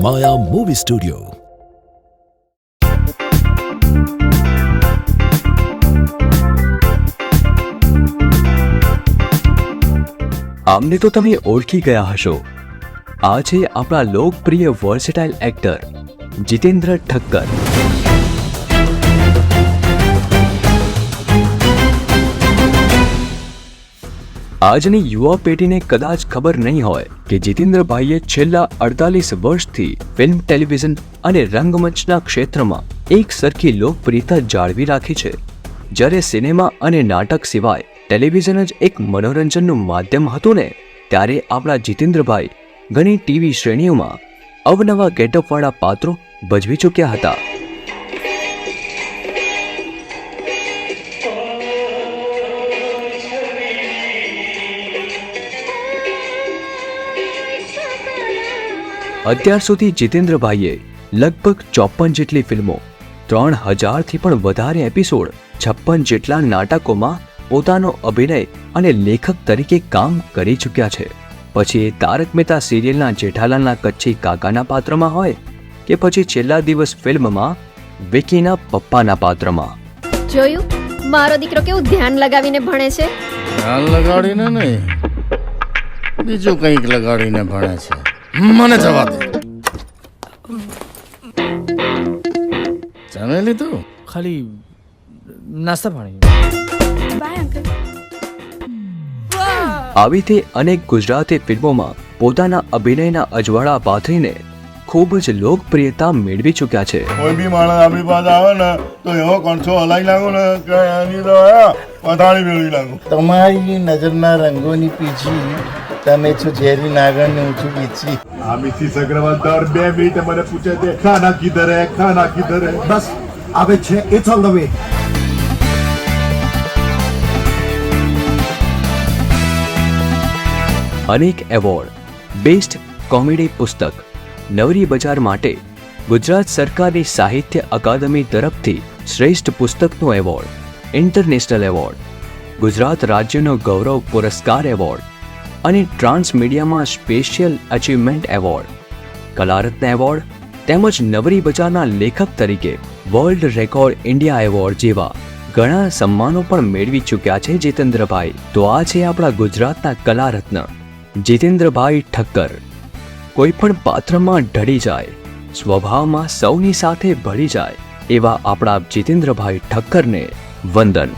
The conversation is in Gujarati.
માયા મૂવી સ્ટુડિયો. આમને તો તમે ઓળખી ગયા હશો. આ છે આપણા લોકપ્રિય વર્સેટાઇલ એક્ટર જીતેન્દ્ર ઠક્કર. આજની યુવા પેઢીને કદાચ ખબર નહીં હોય કે જીતેન્દ્રભાઈએ છેલ્લા 48 વર્ષથી ફિલ્મ, ટેલિવિઝન અને રંગમંચના ક્ષેત્રમાં એક સરખી લોકપ્રિયતા જાળવી રાખી છે. જ્યારે સિનેમા અને નાટક સિવાય ટેલિવિઝન જ એક મનોરંજનનું માધ્યમ હતું ને, ત્યારે આપણા જીતેન્દ્રભાઈ ઘણી ટીવી શ્રેણીઓમાં અવનવા ગેટઅપવાળા પાત્રો ભજવી ચૂક્યા હતા. અત્યાર સુધી જીતેન્દ્રભાઈએ લગભગ 54 જેટલી ફિલ્મો, 3000થી પણ વધારે એપિસોડ, 56 જેટલા નાટકોમાં પોતાનો અભિનય અને લેખક તરીકે કામ કરી ચૂક્યા છે. પછી એ તારક મહેતા સિરિયલના જેઠાલાલના કચ્છી કાકાના પાત્રમાં હોય કે પછી છેલ્લા દિવસ ફિલ્મમાં વિકીના પપ્પાના પાત્રમાં. જોયું મારો દીકરો કેવું ધ્યાન લગાવીને ભણે છે. ધ્યાન લગાડીને નહીં, બીજું કંઈક લગાડીને ભણે છે. મને જવા દે. જમી લીધું? ખાલી નાસ્તા પાણી. આવી તે અનેક ગુજરાતી ફિલ્મોમાં પોતાના અભિનયના અજવાળા પાથરીને ખૂબ જ લોકપ્રિયતા મેળવી ચૂક્યા છે. કોઈ બી માણસ આપણી પાસે આવે ને તો એવો કોણસો હલાવી નાખો ને કે એની તો પથારી મેળવી નાખો. તમારી નજરના રંગોની પીછી, તમે છો ઝેરી નાગણ ને ઊંચું પીછી. આ મિસિસ અગ્રવાલ દર 2 મિનિટે મને પૂછે છે ખાના કિધર હે, ખાના કિધર હે. બસ આવે છે, ઇટ્સ ઓન ધ વે. અનેક એવોર્ડ, બેસ્ટ કોમેડી પુસ્તક, નવરી બજાર માટે ગુજરાત સરકારની સાહિત્ય અકાદમી તરફથી શ્રેષ્ઠ પુસ્તકનો એવોર્ડ, ઇન્ટરનેશનલ એવોર્ડ, ગુજરાત રાજ્યનો ગૌરવ પુરસ્કાર એવોર્ડ અને ટ્રાન્સ મીડિયામાં સ્પેશિયલ અચીવમેન્ટ એવોર્ડ, કલારત્ન એવોર્ડ તેમજ નવરી બજારના લેખક તરીકે વર્લ્ડ રેકોર્ડ ઇન્ડિયા એવોર્ડ જેવા ઘણા સન્માનો પણ મેળવી ચૂક્યા છે જીતેન્દ્રભાઈ. તો આ છે આપણા ગુજરાતના કલારત્ન જીતેન્દ્રભાઈ ઠક્કર. કોઈ પણ પાત્રમાં ઢળી જાય, સ્વભાવમાં સૌની સાથે ભળી જાય એવા આપણા જીતેન્દ્રભાઈ ઠક્કરને વંદન.